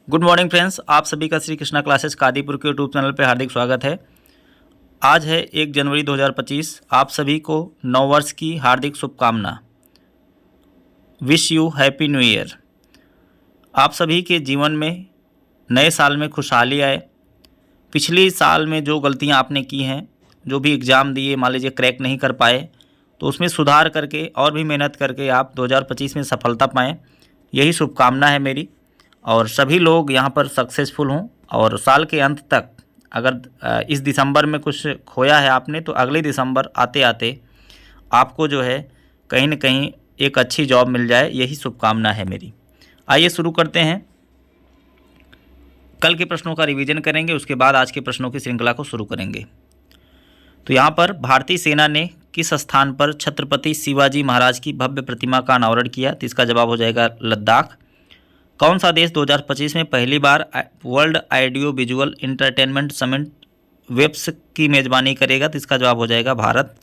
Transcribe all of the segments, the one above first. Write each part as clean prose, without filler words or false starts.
Good morning friends, आप सभी का श्री कृष्णा क्लासेस कादीपुर के यूट्यूब चैनल पर हार्दिक स्वागत है। आज है 1 जनवरी 2025। आप सभी को नववर्ष की हार्दिक शुभकामना। Wish you happy new year. आप सभी के जीवन में नए साल में खुशहाली आए। पिछली साल में जो गलतियां आपने की हैं, जो भी एग्ज़ाम दिए, मान लीजिए क्रैक नहीं कर पाए, तो उसमें सुधार करके और भी मेहनत करके आप 2025 में सफलता पाएँ, यही शुभकामना है मेरी। और सभी लोग यहाँ पर सक्सेसफुल हों और साल के अंत तक अगर इस दिसंबर में कुछ खोया है आपने, तो अगले दिसंबर आते आते आपको जो है कहीं न कहीं एक अच्छी जॉब मिल जाए, यही शुभकामना है मेरी। आइए शुरू करते हैं। कल के प्रश्नों का रिवीजन करेंगे, उसके बाद आज के प्रश्नों की श्रृंखला को शुरू करेंगे। तो यहाँ पर भारतीय सेना ने किस स्थान पर छत्रपति शिवाजी महाराज की भव्य प्रतिमा का अनावरण किया? तो इसका जवाब हो जाएगा लद्दाख। कौन सा देश 2025 में पहली बार world audio visual entertainment summit WAVES की मेज़बानी करेगा? तो इसका जवाब हो जाएगा भारत।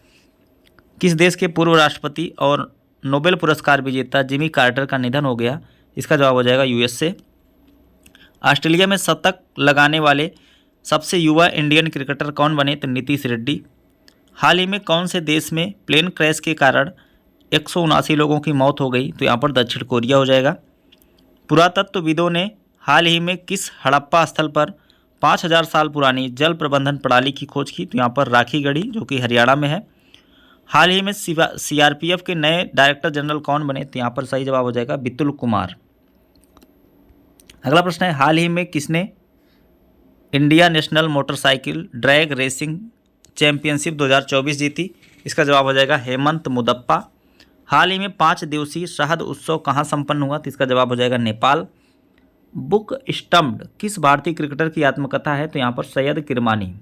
किस देश के पूर्व राष्ट्रपति और नोबेल पुरस्कार विजेता जिमी कार्टर का निधन हो गया? इसका जवाब हो जाएगा यूएसए। ऑस्ट्रेलिया में शतक लगाने वाले सबसे युवा इंडियन क्रिकेटर कौन बने? तो नीतीश रेड्डी। हाल ही में कौन से देश में प्लेन क्रैश के कारण 179 लोगों की मौत हो गई? तो यहाँ पर दक्षिण कोरिया हो जाएगा। पुरातत्वविदों ने हाल ही में किस हड़प्पा स्थल पर 5000 साल पुरानी जल प्रबंधन प्रणाली की खोज की? तो यहाँ पर राखीगढ़ी, जो कि हरियाणा में है। हाल ही में सीआरपीएफ के नए डायरेक्टर जनरल कौन बने? तो यहाँ पर सही जवाब हो जाएगा बितुल कुमार। अगला प्रश्न है, हाल ही में किसने India national motorcycle drag racing championship 2024 जीती? इसका जवाब हो जाएगा हेमंत मुदप्पा। हाल ही में 5 दिवसीय शहद उत्सव कहाँ संपन्न हुआ? तो इसका जवाब हो जाएगा नेपाल। बुक स्टम्प्ड किस भारतीय क्रिकेटर की आत्मकथा है? तो यहाँ पर सैयद किरमानी।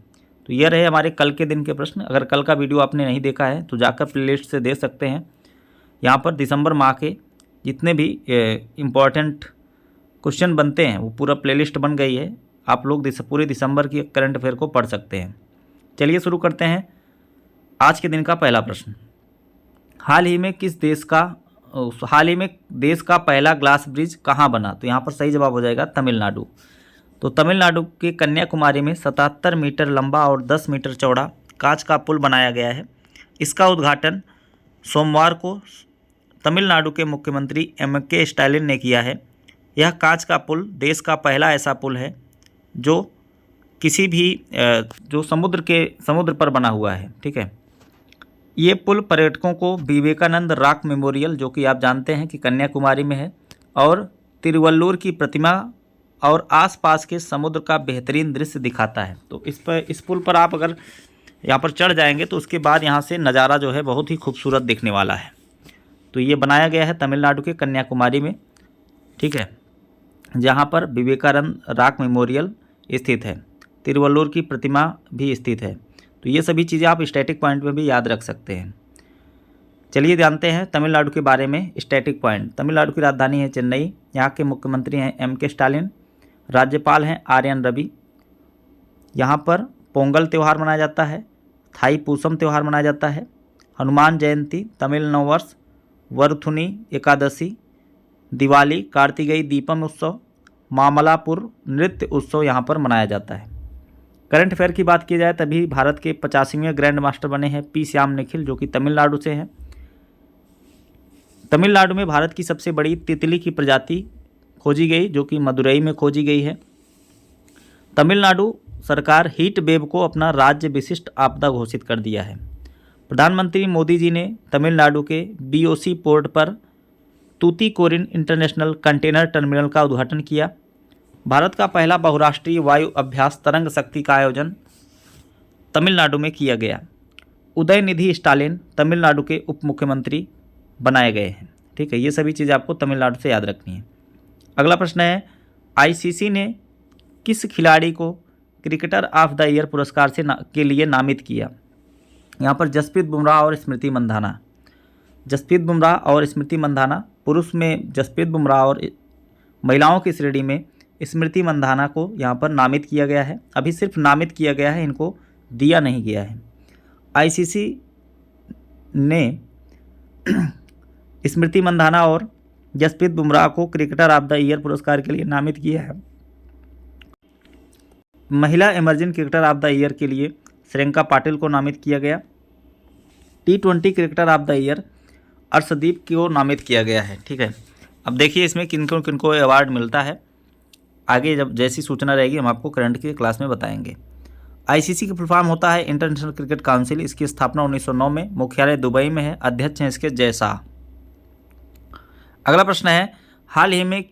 तो ये रहे हमारे कल के दिन के प्रश्न। अगर कल का वीडियो आपने नहीं देखा है तो जाकर प्लेलिस्ट से देख सकते हैं। यहाँ पर दिसंबर माह के जितने भी इम्पॉर्टेंट क्वेश्चन बनते हैं वो पूरा प्लेलिस्ट बन गई है। आप लोग पूरे दिसंबर की करंट अफेयर को पढ़ सकते हैं। चलिए शुरू करते हैं आज के दिन का पहला प्रश्न। हाल ही में देश का पहला ग्लास ब्रिज कहाँ बना? तो यहाँ पर सही जवाब हो जाएगा तमिलनाडु। तो तमिलनाडु के कन्याकुमारी में 77 मीटर लंबा और 10 मीटर चौड़ा कांच का पुल बनाया गया है। इसका उद्घाटन सोमवार को तमिलनाडु के मुख्यमंत्री एम.के. स्टालिन ने किया है। यह कांच का पुल देश का पहला ऐसा पुल है जो किसी भी जो समुद्र पर बना हुआ है। ठीक है, ये पुल पर्यटकों को विवेकानंद रॉक मेमोरियल, जो कि आप जानते हैं कि कन्याकुमारी में है, और तिरुवल्लुर की प्रतिमा और आसपास के समुद्र का बेहतरीन दृश्य दिखाता है। तो इस पुल पर आप अगर यहाँ पर चढ़ जाएंगे तो उसके बाद यहाँ से नज़ारा जो है बहुत ही खूबसूरत दिखने वाला है। तो ये बनाया गया है तमिलनाडु के कन्याकुमारी में। ठीक है, जहाँ पर विवेकानंद रॉक मेमोरियल स्थित है, तिरुवल्लुर की प्रतिमा भी स्थित है। तो ये सभी चीज़ें आप स्टैटिक पॉइंट में भी याद रख सकते हैं। चलिए जानते हैं तमिलनाडु के बारे में। स्टैटिक पॉइंट, तमिलनाडु की राजधानी है चेन्नई। यहाँ के मुख्यमंत्री हैं एम.के. स्टालिन। राज्यपाल हैं आर.एन. रवि। यहाँ पर पोंगल त्यौहार मनाया जाता है, थाई पूसम त्यौहार मनाया जाता है, हनुमान जयंती, तमिल नववर्ष, वरुथुनी एकादशी, दिवाली, कार्तिकेय दीपम उत्सव, मामलापुर नृत्य उत्सव यहाँ पर मनाया जाता है। करंट अफेयर की बात की जाए तभी भारत के 85वें ग्रैंड मास्टर बने हैं पी श्याम निखिल, जो कि तमिलनाडु से हैं। तमिलनाडु में भारत की सबसे बड़ी तितली की प्रजाति खोजी गई, जो कि मदुरई में खोजी गई है। तमिलनाडु सरकार हीट वेव को अपना राज्य विशिष्ट आपदा घोषित कर दिया है। प्रधानमंत्री मोदी जी ने तमिलनाडु के बीओसी पोर्ट पर तूतीकोरिन इंटरनेशनल कंटेनर टर्मिनल का उद्घाटन किया। भारत का पहला बहुराष्ट्रीय वायु अभ्यास तरंग शक्ति का आयोजन तमिलनाडु में किया गया। उदयनिधि स्टालिन तमिलनाडु के उप मुख्यमंत्री बनाए गए हैं। ठीक है, ये सभी चीज़ें आपको तमिलनाडु से याद रखनी है। अगला प्रश्न है, आईसीसी ने किस खिलाड़ी को क्रिकेटर ऑफ द ईयर पुरस्कार के लिए नामित किया? यहाँ पर जसप्रीत बुमराह और स्मृति मंधाना। जसप्रीत बुमराह और स्मृति मंधाना, पुरुष में जसप्रीत बुमराह और महिलाओं की श्रेणी में स्मृति मंधाना को यहाँ पर नामित किया गया है। अभी सिर्फ नामित किया गया है, इनको दिया नहीं गया है। आईसीसी ने स्मृति मंधाना और जसप्रीत बुमराह को क्रिकेटर ऑफ द ईयर पुरस्कार के लिए नामित किया है। महिला emerging cricketer of the year के लिए श्रियंका पाटिल को नामित किया गया। T20 cricketer of the year Arshdeep को नामित किया गया है। ठीक है, अब देखिए इसमें किनको किनको अवार्ड मिलता है, आगे जब जैसी सूचना रहेगी हम आपको करंट की क्लास में बताएंगे। आईसीसी का फुल फॉर्म होता है इंटरनेशनल क्रिकेट काउंसिल। इसकी स्थापना 1909 में, मुख्यालय दुबई में है, अध्यक्ष हैं इसके जय शाह। अगला प्रश्न है, हाल ही में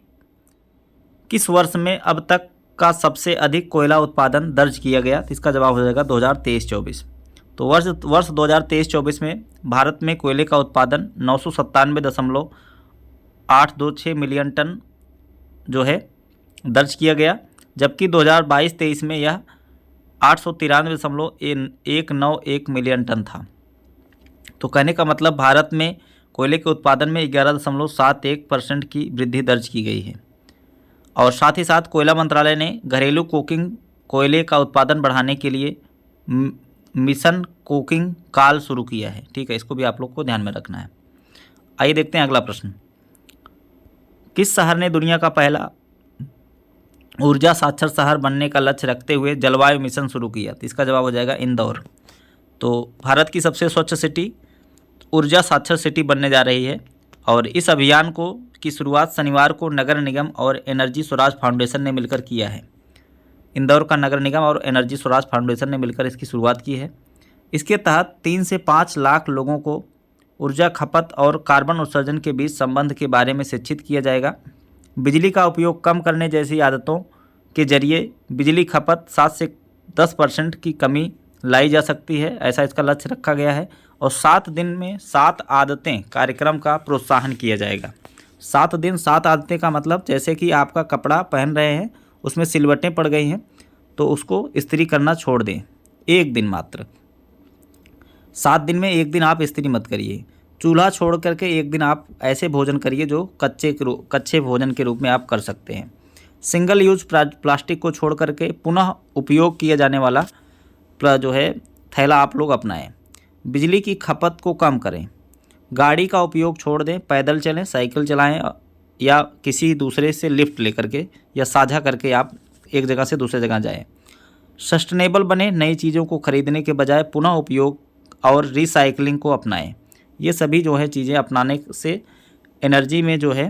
किस वर्ष में अब तक का सबसे अधिक कोयला उत्पादन दर्ज किया गया? तो इसका जवाब हो जाएगा 2023-24। तो वर्ष 2023-24 में भारत में कोयले का उत्पादन 997.826 मिलियन टन जो है दर्ज किया गया, जबकि 2022-23 में यह 893.191 मिलियन टन था। तो कहने का मतलब भारत में कोयले के उत्पादन में 11.71% की वृद्धि दर्ज की गई है। और साथ ही साथ कोयला मंत्रालय ने घरेलू कोकिंग कोयले का उत्पादन बढ़ाने के लिए मिशन कोकिंग काल शुरू किया है। ठीक है, इसको भी आप लोग को ध्यान में रखना है। आइए देखते हैं अगला प्रश्न। किस शहर ने दुनिया का पहला ऊर्जा साक्षर शहर बनने का लक्ष्य रखते हुए जलवायु मिशन शुरू किया? तो इसका जवाब हो जाएगा इंदौर। तो भारत की सबसे स्वच्छ सिटी ऊर्जा साक्षर सिटी बनने जा रही है और इस अभियान की शुरुआत शनिवार को नगर निगम और एनर्जी स्वराज फाउंडेशन ने मिलकर किया है। इंदौर का नगर निगम और एनर्जी स्वराज फाउंडेशन ने मिलकर इसकी शुरुआत की है। इसके तहत 3 से 5 लाख लोगों को ऊर्जा खपत और कार्बन उत्सर्जन के बीच संबंध के बारे में शिक्षित किया जाएगा। बिजली का उपयोग कम करने जैसी आदतों के जरिए बिजली खपत 7 से 10% की कमी लाई जा सकती है, ऐसा इसका लक्ष्य रखा गया है। और 7 दिन में 7 आदतें कार्यक्रम का प्रोत्साहन किया जाएगा। 7 दिन 7 आदतें का मतलब जैसे कि आपका कपड़ा पहन रहे हैं उसमें सिलवटें पड़ गई हैं तो उसको इस्त्री करना छोड़ दें, 1 दिन मात्र। 7 दिन में 1 दिन आप इस्त्री मत करिए। चूल्हा छोड़ करके 1 दिन आप ऐसे भोजन करिए जो कच्चे भोजन के रूप में आप कर सकते हैं। सिंगल यूज प्लास्टिक को छोड़ करके पुनः उपयोग किया जाने वाला जो है थैला आप लोग अपनाएं। बिजली की खपत को कम करें। गाड़ी का उपयोग छोड़ दें, पैदल चलें, साइकिल चलाएं या किसी दूसरे से लिफ्ट लेकर के या साझा करके आप एक जगह से दूसरी जगह जाएं। सस्टेनेबल बने, नई चीज़ों को खरीदने के बजाय पुनः उपयोग और रिसाइकलिंग को अपनाएं। ये सभी जो है चीज़ें अपनाने से एनर्जी में जो है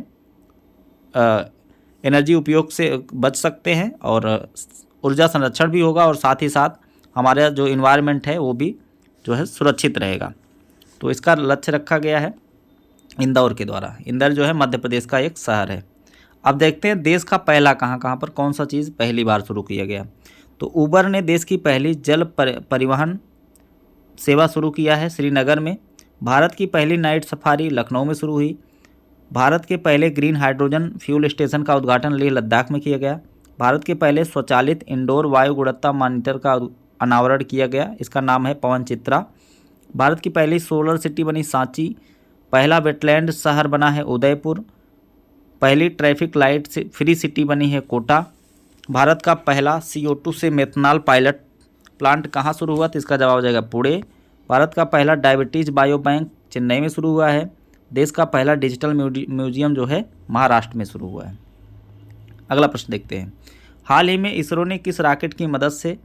एनर्जी उपयोग से बच सकते हैं और ऊर्जा संरक्षण भी होगा और साथ ही साथ हमारा जो इन्वायरमेंट है वो भी जो है सुरक्षित रहेगा। तो इसका लक्ष्य रखा गया है इंदौर के द्वारा। इंदौर जो है मध्य प्रदेश का एक शहर है। अब देखते हैं देश का पहला कहाँ पर कौन सा चीज़ पहली बार शुरू किया गया। तो उबर ने देश की पहली जल परिवहन सेवा शुरू किया है श्रीनगर में। भारत की पहली नाइट सफारी लखनऊ में शुरू हुई। भारत के पहले ग्रीन हाइड्रोजन फ्यूल स्टेशन का उद्घाटन लेह लद्दाख में किया गया। भारत के पहले स्वचालित इंडोर वायु गुणवत्ता मॉनिटर का अनावरण किया गया, इसका नाम है पवन चित्रा। भारत की पहली सोलर सिटी बनी सांची। पहला वेटलैंड शहर बना है उदयपुर। पहली ट्रैफिक लाइट से फ्री सिटी बनी है कोटा। भारत का पहला CO2 से मेथनॉल पायलट प्लांट कहाँ शुरू हुआ? तो इसका जवाब हो जाएगा पुणे। भारत का पहला डायबिटीज़ बायो बैंक चेन्नई में शुरू हुआ है। देश का पहला डिजिटल म्यूजियम जो है महाराष्ट्र में शुरू हुआ है। अगला प्रश्न देखते हैं। हाल ही में इसरो ने किस रॉकेट की मदद से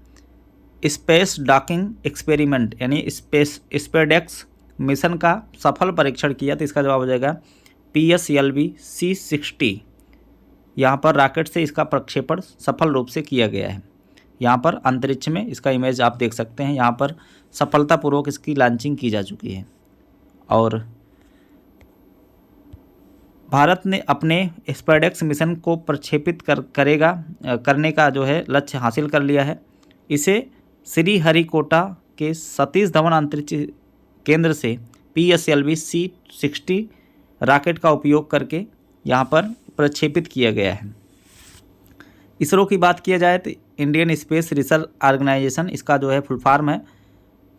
स्पेस डॉकिंग एक्सपेरिमेंट यानी स्पेडेक्स मिशन का सफल परीक्षण किया? तो इसका जवाब हो जाएगा PSLV C60। यहाँ पर रॉकेट से इसका प्रक्षेपण सफल रूप से किया गया है। यहाँ पर अंतरिक्ष में इसका इमेज आप देख सकते हैं। यहाँ पर सफलतापूर्वक इसकी लॉन्चिंग की जा चुकी है और भारत ने अपने स्पेडेक्स मिशन को प्रक्षेपित करने का जो है लक्ष्य हासिल कर लिया है। इसे श्रीहरिकोटा के सतीश धवन अंतरिक्ष केंद्र से PSLV C60 रॉकेट का उपयोग करके यहाँ पर प्रक्षेपित किया गया है। इसरो की बात किया जाए तो इंडियन स्पेस रिसर्च ऑर्गेनाइजेशन इसका जो है फुल फॉर्म है।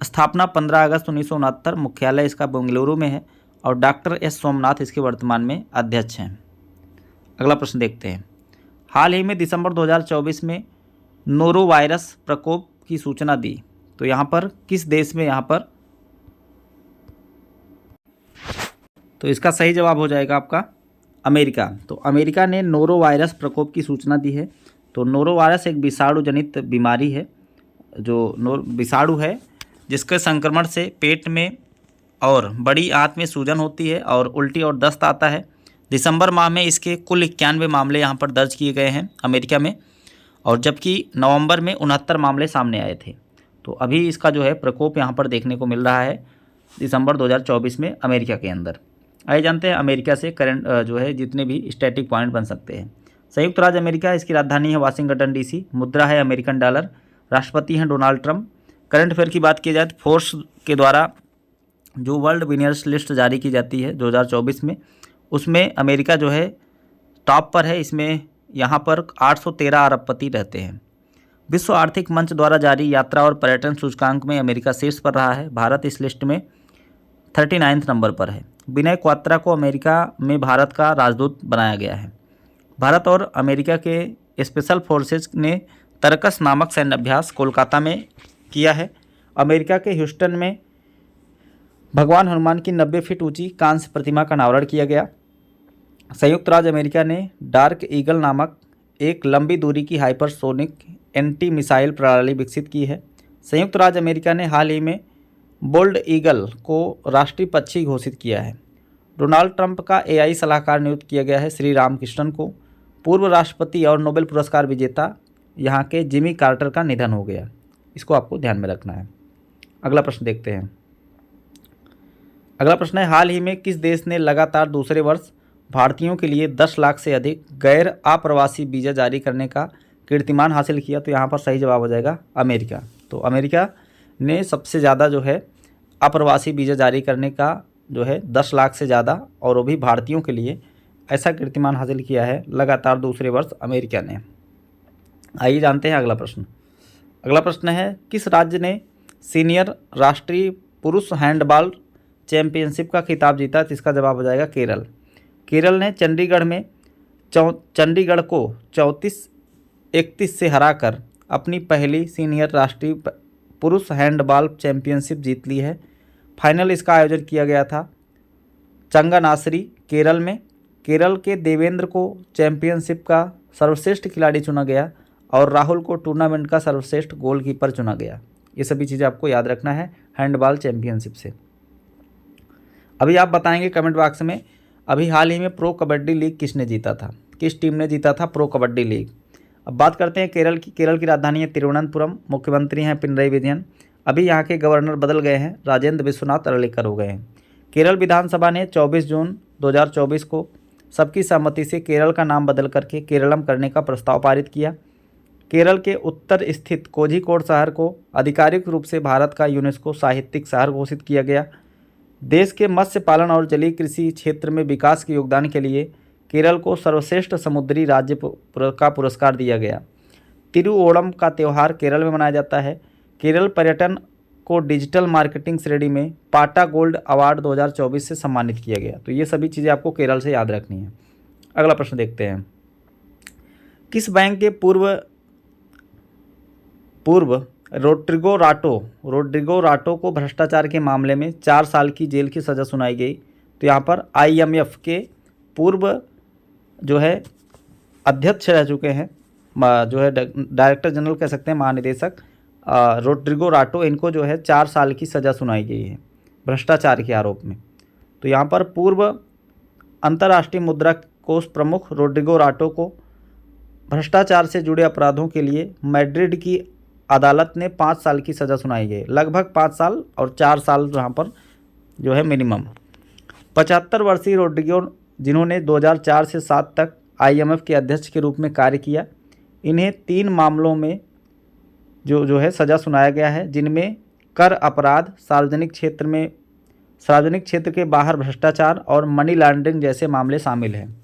स्थापना 15 अगस्त 1969, मुख्यालय इसका बेंगलुरु में है और डॉक्टर S सोमनाथ इसके वर्तमान में अध्यक्ष हैं। अगला प्रश्न देखते हैं। हाल ही में दिसंबर 2024 में नोरो वायरस प्रकोप की सूचना दी, तो यहाँ पर किस देश में यहाँ पर? तो इसका सही जवाब हो जाएगा आपका अमेरिका। तो अमेरिका ने नोरो वायरस प्रकोप की सूचना दी है। तो नोरोवायरस एक विषाणु जनित बीमारी है, जो विषाणु है जिसके संक्रमण से पेट में और बड़ी आंत में सूजन होती है और उल्टी और दस्त आता है। दिसंबर माह में इसके कुल 91 मामले यहाँ पर दर्ज किए गए हैं अमेरिका में, और जबकि नवंबर में 69 मामले सामने आए थे। तो अभी इसका जो है प्रकोप यहाँ पर देखने को मिल रहा है दिसंबर 2024 में अमेरिका के अंदर। आइए जानते हैं अमेरिका से करंट जो है जितने भी स्टैटिक पॉइंट बन सकते हैं। संयुक्त राज्य अमेरिका, इसकी राजधानी है वाशिंगटन DC, मुद्रा है अमेरिकन डॉलर, राष्ट्रपति हैं डोनाल्ड ट्रंप। करंट अफेयर की बात की जाए तो फोर्ब्स के द्वारा जो वर्ल्ड विनियर्स लिस्ट जारी की जाती है 2024 में, उसमें अमेरिका जो है टॉप पर है। इसमें यहाँ पर 813 अरबपति रहते हैं। विश्व आर्थिक मंच द्वारा जारी यात्रा और पर्यटन सूचकांक में अमेरिका शीर्ष पर रहा है। भारत इस लिस्ट में 39 नंबर पर है। विनय क्वात्रा को अमेरिका में भारत का राजदूत बनाया गया है। भारत और अमेरिका के स्पेशल फोर्सेज ने तरकस नामक सैन्य अभ्यास कोलकाता में किया है। अमेरिका के ह्यूस्टन में भगवान हनुमान की 90 फीट ऊंची कांस्य प्रतिमा का अनावरण किया गया। संयुक्त राज्य अमेरिका ने डार्क ईगल नामक एक लंबी दूरी की हाइपरसोनिक एंटी मिसाइल प्रणाली विकसित की है। संयुक्त राज्य अमेरिका ने हाल ही में बोल्ड ईगल को राष्ट्रीय पक्षी घोषित किया है। डोनाल्ड ट्रंप का AI सलाहकार नियुक्त किया गया है श्री रामकृष्णन को। पूर्व राष्ट्रपति और नोबेल पुरस्कार विजेता यहाँ के जिमी कार्टर का निधन हो गया। इसको आपको ध्यान में रखना है। अगला प्रश्न देखते हैं। अगला प्रश्न है, हाल ही में किस देश ने लगातार दूसरे वर्ष भारतीयों के लिए 10 लाख से अधिक गैर अप्रवासी वीज़ा जारी करने का कीर्तिमान हासिल किया? तो यहाँ पर सही जवाब हो जाएगा अमेरिका। तो अमेरिका ने सबसे ज़्यादा जो है अप्रवासी वीज़ा जारी करने का जो है 10 लाख से ज़्यादा, और वो भी भारतीयों के लिए, ऐसा कीर्तिमान हासिल किया है लगातार दूसरे वर्ष अमेरिका ने। आइए जानते हैं अगला प्रश्न। अगला प्रश्न है, किस राज्य ने सीनियर राष्ट्रीय पुरुष हैंडबॉल चैंपियनशिप का खिताब जीता? तो इसका जवाब हो जाएगा केरल। केरल ने चंडीगढ़ को 34-31 से हराकर अपनी पहली सीनियर राष्ट्रीय पुरुष हैंडबॉल चैंपियनशिप जीत ली है। फाइनल इसका आयोजन किया गया था चंगानासरी, केरल में। केरल के देवेंद्र को चैंपियनशिप का सर्वश्रेष्ठ खिलाड़ी चुना गया और राहुल को टूर्नामेंट का सर्वश्रेष्ठ गोलकीपर चुना गया। ये सभी चीज़ें आपको याद रखना है हैंडबॉल चैंपियनशिप से। अभी आप बताएंगे कमेंट बॉक्स में, अभी हाल ही में प्रो कबड्डी लीग किसने जीता था? किस टीम ने जीता था प्रो कबड्डी लीग? अब बात करते हैं केरल की। केरल की राजधानी है तिरुवनंतपुरम, मुख्यमंत्री हैं पिनरई विजयन। अभी यहाँ के गवर्नर बदल गए हैं, राजेंद्र विश्वनाथ अरलेकर हो गए हैं। केरल विधानसभा ने 24 जून 2024 को सबकी सहमति से केरल का नाम बदल करके केरलम करने का प्रस्ताव पारित किया। केरल के उत्तर स्थित कोझिकोड शहर को आधिकारिक रूप से भारत का यूनेस्को साहित्यिक शहर घोषित किया गया। देश के मत्स्य पालन और जलीय कृषि क्षेत्र में विकास के योगदान के लिए केरल को सर्वश्रेष्ठ समुद्री राज्य का पुरस्कार दिया गया। तिरुओणम का त्यौहार केरल में मनाया जाता है। केरल पर्यटन को डिजिटल मार्केटिंग श्रेणी में पाटा गोल्ड अवार्ड 2024 से सम्मानित किया गया। तो ये सभी चीज़ें आपको केरल से याद रखनी है। अगला प्रश्न देखते हैं, किस बैंक के पूर्व रोड्रिगो राटो को भ्रष्टाचार के मामले में 4 साल की जेल की सज़ा सुनाई गई? तो यहाँ पर IMF के पूर्व जो है अध्यक्ष रह चुके हैं, जो है डायरेक्टर जनरल कह सकते हैं, महानिदेशक रोड्रिगो राटो, इनको जो है 4 साल की सज़ा सुनाई गई है भ्रष्टाचार के आरोप में। तो यहाँ पर पूर्व अंतर्राष्ट्रीय मुद्रा कोष प्रमुख रोड्रिगो राटो को भ्रष्टाचार से जुड़े अपराधों के लिए मैड्रिड की अदालत ने 5 साल की सज़ा सुनाई गई, लगभग 5 साल और 4 साल यहाँ पर जो है मिनिमम। 75 वर्षीय रोड्रिगो, जिन्होंने 2004 से 7 तक IMF के अध्यक्ष के रूप में कार्य किया, इन्हें 3 मामलों में जो है सज़ा सुनाया गया है, जिनमें कर अपराध, सार्वजनिक क्षेत्र के बाहर भ्रष्टाचार और मनी लॉन्ड्रिंग जैसे मामले शामिल हैं।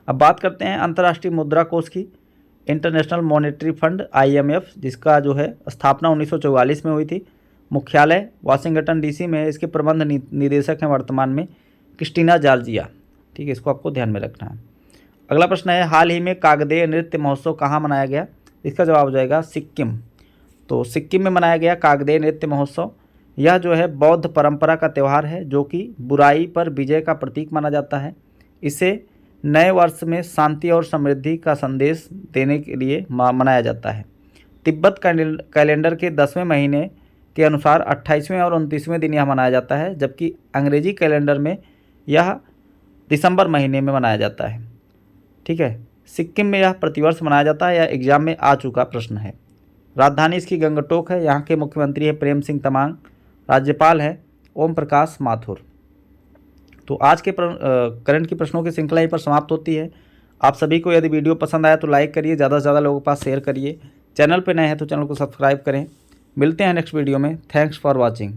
अब बात करते हैं अंतर्राष्ट्रीय मुद्रा कोष की। इंटरनेशनल मॉनेटरी फंड IMF, जिसका जो है स्थापना 1944 में हुई थी, मुख्यालय वाशिंगटन DC में है। इसके प्रबंध निदेशक हैं वर्तमान में क्रिस्टीना जॉर्जिया। ठीक है, इसको आपको ध्यान में रखना है। अगला प्रश्न है, हाल ही में कागदेय नृत्य महोत्सव कहाँ मनाया गया? इसका जवाब हो जाएगा सिक्किम। तो सिक्किम में मनाया गया कागदेय नृत्य महोत्सव। यह जो है बौद्ध परंपरा का त्यौहार है, जो कि बुराई पर विजय का प्रतीक माना जाता है। इसे नए वर्ष में शांति और समृद्धि का संदेश देने के लिए मनाया जाता है। तिब्बत कैलेंडर के 10वें महीने के अनुसार 28वें और 29वें दिन यह मनाया जाता है, जबकि अंग्रेजी कैलेंडर में यह दिसंबर महीने में मनाया जाता है। ठीक है। सिक्किम में यह प्रतिवर्ष मनाया जाता है। यह एग्जाम में आ चुका प्रश्न है। राजधानी इसकी गंगटोक है। यहाँ के मुख्यमंत्री है प्रेम सिंह तमांग। राज्यपाल है ओम प्रकाश माथुर। तो आज के करंट की प्रश्नों की श्रृंखला यहीं पर समाप्त होती है। आप सभी को यदि वीडियो पसंद आया तो लाइक करिए, ज़्यादा से ज़्यादा लोगों के पास शेयर करिए। चैनल पर नए हैं तो चैनल को सब्सक्राइब करें। मिलते हैं नेक्स्ट वीडियो में। Thanks for watching.